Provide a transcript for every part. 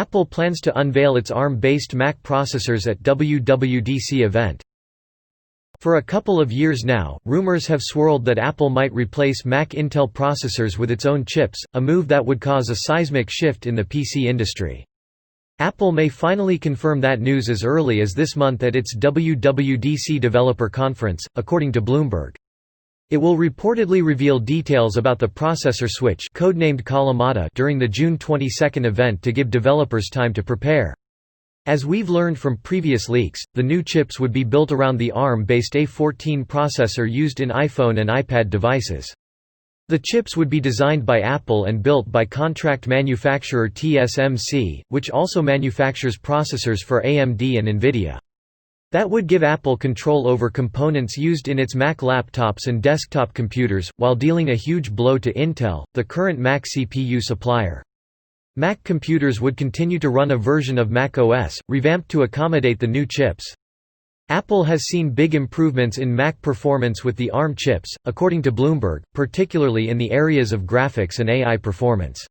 Apple plans to unveil its ARM-based Mac processors at WWDC event. For a couple of years now, rumors have swirled that Apple might replace Mac Intel processors with its own chips, a move that would cause a seismic shift in the PC industry. Apple may finally confirm that news as early as this month at its WWDC Developer Conference, according to Bloomberg. It will reportedly reveal details about the processor switch, codenamed Kalamata, during the June 22 event to give developers time to prepare. As we've learned from previous leaks, the new chips would be built around the ARM-based A14 processor used in iPhone and iPad devices. The chips would be designed by Apple and built by contract manufacturer TSMC, which also manufactures processors for AMD and Nvidia. That would give Apple control over components used in its Mac laptops and desktop computers, while dealing a huge blow to Intel, the current Mac CPU supplier. Mac computers would continue to run a version of Mac OS, revamped to accommodate the new chips. Apple has seen big improvements in Mac performance with the ARM chips, according to Bloomberg, particularly in the areas of graphics and AI performance.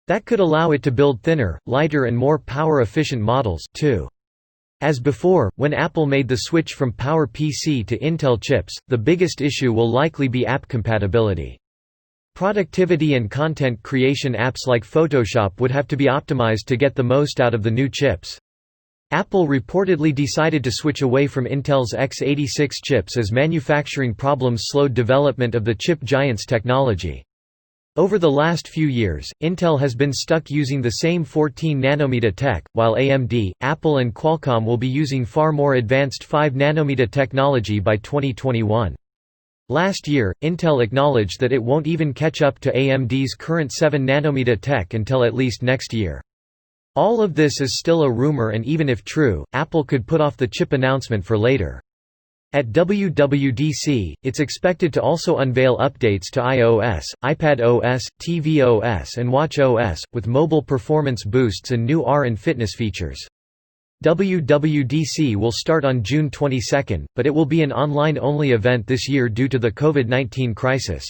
That could allow it to build thinner, lighter and more power-efficient models, too. As before, when Apple made the switch from PowerPC to Intel chips, the biggest issue will likely be app compatibility. Productivity and content creation apps like Photoshop would have to be optimized to get the most out of the new chips. Apple reportedly decided to switch away from Intel's x86 chips as manufacturing problems slowed development of the chip giant's technology. Over the last few years, Intel has been stuck using the same 14nm tech, while AMD, Apple and Qualcomm will be using far more advanced 5nm technology by 2021. Last year, Intel acknowledged that it won't even catch up to AMD's current 7nm tech until at least next year. All of this is still a rumor, and even if true, Apple could put off the chip announcement for later. At WWDC, it's expected to also unveil updates to iOS, iPadOS, tvOS and watchOS, with mobile performance boosts and new AR and fitness features. WWDC will start on June 22, but it will be an online-only event this year due to the COVID-19 crisis.